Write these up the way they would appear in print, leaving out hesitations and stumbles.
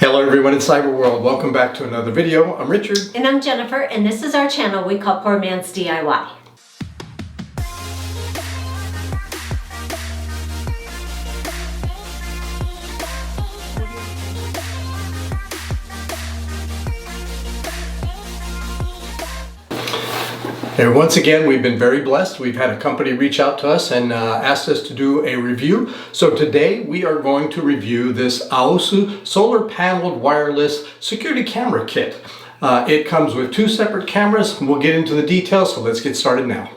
Hello everyone in cyber world. Welcome back to another video. I'm Richard. And I'm Jennifer, and this is our channel we call Poor Man's DIY. And once again, we've been very blessed. We've had a company reach out to us and asked us to do a review. So today we are going to review this Aosu solar paneled wireless security camera kit. It comes with two separate cameras. We'll get into the details, so let's get started now.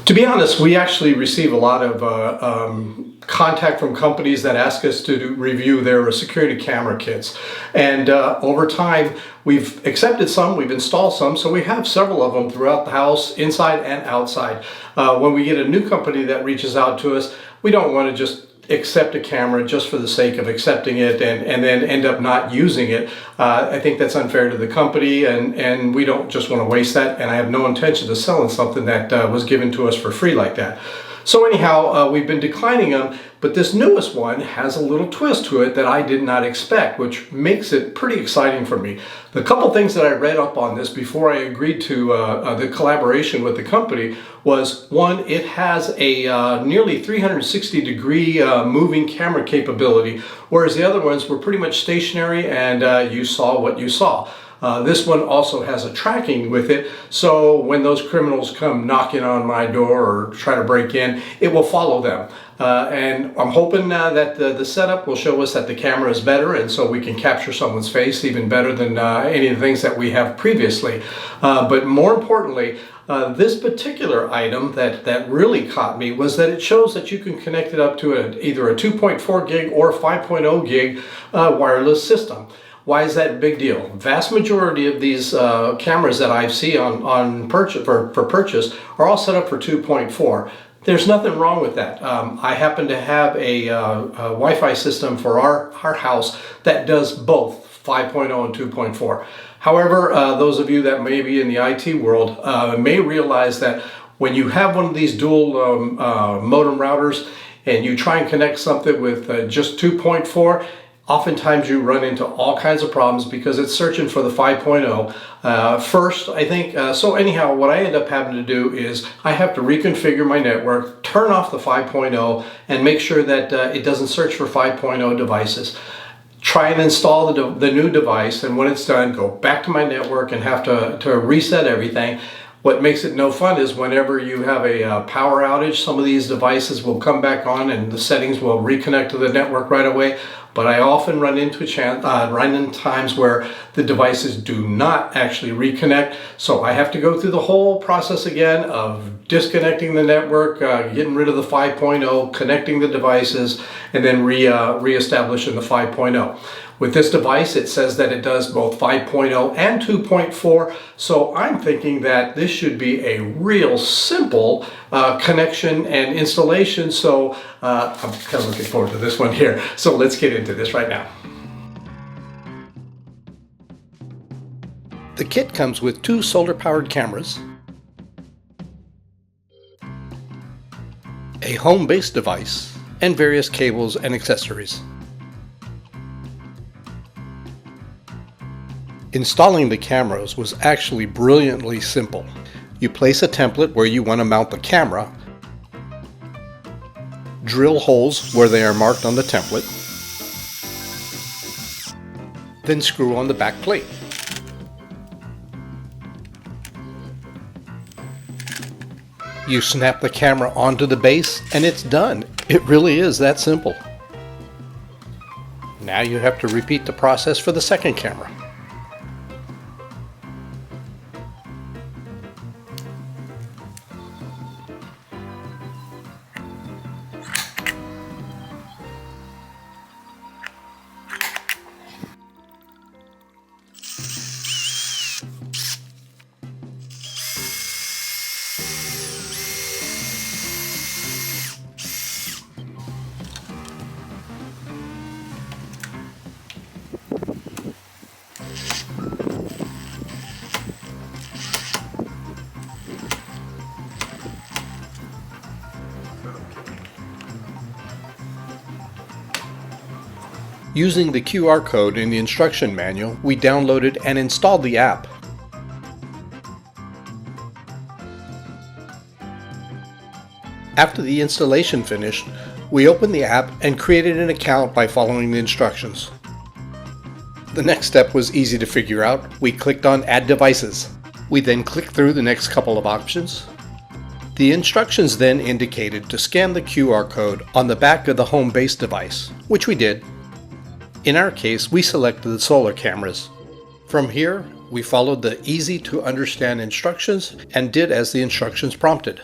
To be honest, we actually receive a lot of contact from companies that ask us to review their security camera kits. And over time, we've accepted some, we've installed some, so we have several of them throughout the house, inside and outside. When we get a new company that reaches out to us, we don't want to just accept a camera just for the sake of accepting it and then end up not using it. I think that's unfair to the company, and we don't just want to waste that, and I have no intention of selling something that was given to us for free like that. So anyhow, we've been declining them, but this newest one has a little twist to it that I did not expect, which makes it pretty exciting for me. The couple things that I read up on this before I agreed to the collaboration with the company was, one, it has a nearly 360-degree moving camera capability, whereas the other ones were pretty much stationary and you saw what you saw. This one also has a tracking with it, so when those criminals come knocking on my door or try to break in, it will follow them. And I'm hoping that the setup will show us that the camera is better, and so we can capture someone's face even better than any of the things that we have previously. But more importantly, this particular item that really caught me was that it shows that you can connect it up to either a 2.4 gig or 5.0 gig wireless system. Why is that a big deal? Vast majority of these cameras that I see on purchase for purchase are all set up for 2.4. There's nothing wrong with that. I happen to have a Wi-Fi system for our house that does both 5.0 and 2.4. However, those of you that may be in the IT world may realize that when you have one of these dual modem routers and you try and connect something with just 2.4, oftentimes you run into all kinds of problems because it's searching for the 5.0 first, I think. So anyhow, what I end up having to do is I have to reconfigure my network, turn off the 5.0, and make sure that it doesn't search for 5.0 devices. Try and install the new device, and when it's done, go back to my network and have to reset everything. What makes it no fun is whenever you have a power outage, some of these devices will come back on and the settings will reconnect to the network right away. But I often run into times where the devices do not actually reconnect. So I have to go through the whole process again of disconnecting the network, getting rid of the 5.0, connecting the devices, and then reestablishing the 5.0. With this device, it says that it does both 5.0 and 2.4, so I'm thinking that this should be a real simple connection and installation, so I'm kind of looking forward to this one here. So let's get into this right now. The kit comes with two solar-powered cameras, a home-based device, and various cables and accessories. Installing the cameras was actually brilliantly simple. You place a template where you want to mount the camera, drill holes where they are marked on the template, then screw on the back plate. You snap the camera onto the base and it's done. It really is that simple. Now you have to repeat the process for the second camera. Using the QR code in the instruction manual, we downloaded and installed the app. After the installation finished, we opened the app and created an account by following the instructions. The next step was easy to figure out. We clicked on Add Devices. We then clicked through the next couple of options. The instructions then indicated to scan the QR code on the back of the home base device, which we did. In our case, we selected the solar cameras. From here, we followed the easy to understand instructions and did as the instructions prompted.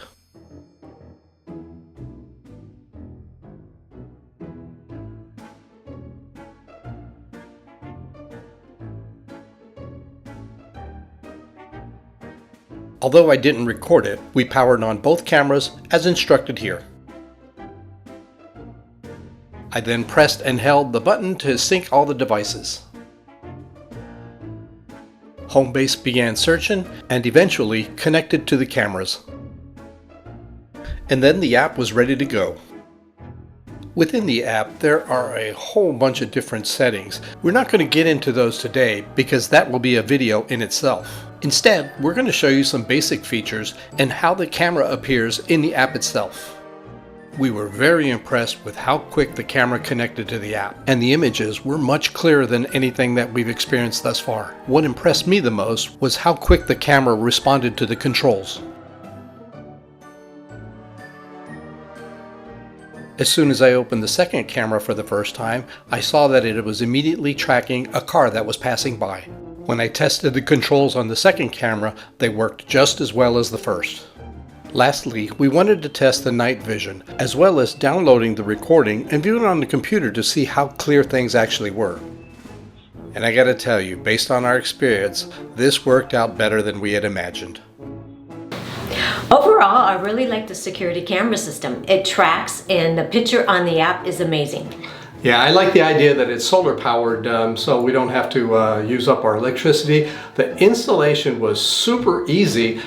Although I didn't record it, we powered on both cameras as instructed here. I then pressed and held the button to sync all the devices. Homebase began searching and eventually connected to the cameras. And then the app was ready to go. Within the app, there are a whole bunch of different settings. We're not going to get into those today because that will be a video in itself. Instead, we're going to show you some basic features and how the camera appears in the app itself. We were very impressed with how quick the camera connected to the app, and the images were much clearer than anything that we've experienced thus far. What impressed me the most was how quick the camera responded to the controls. As soon as I opened the second camera for the first time, I saw that it was immediately tracking a car that was passing by. When I tested the controls on the second camera, they worked just as well as the first. Lastly, we wanted to test the night vision, as well as downloading the recording and viewing it on the computer to see how clear things actually were. And I gotta tell you, based on our experience, this worked out better than we had imagined. Overall, I really like the security camera system. It tracks and the picture on the app is amazing. Yeah, I like the idea that it's solar powered, so we don't have to use up our electricity. The installation was super easy,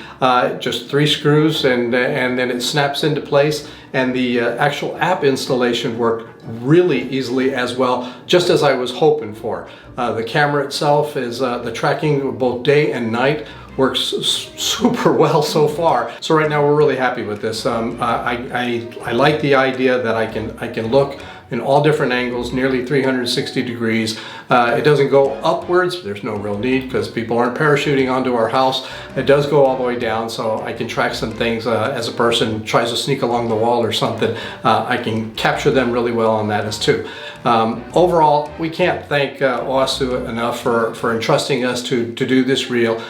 just 3 screws and then it snaps into place. And the actual app installation worked really easily as well, just as I was hoping for. The camera itself is the tracking of both day and night works super well so far. So right now we're really happy with this. I like the idea that I can look in all different angles, nearly 360 degrees. It doesn't go upwards. There's no real need because people aren't parachuting onto our house. It does go all the way down, so I can track some things as a person tries to sneak along the wall or something. I can capture them really well on that as too. Overall, we can't thank Oasu enough for entrusting us to do this reel.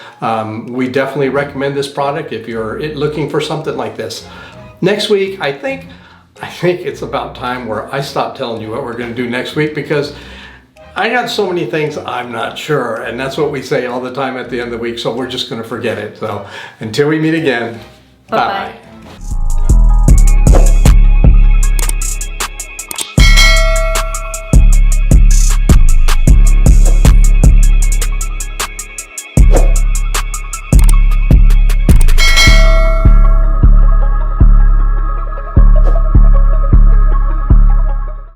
We definitely recommend this product if you're looking for something like this. Next week, I think it's about time where I stop telling you what we're going to do next week, because I got so many things I'm not sure, and that's what we say all the time at the end of the week, so we're just going to forget it. So until we meet again, bye-bye.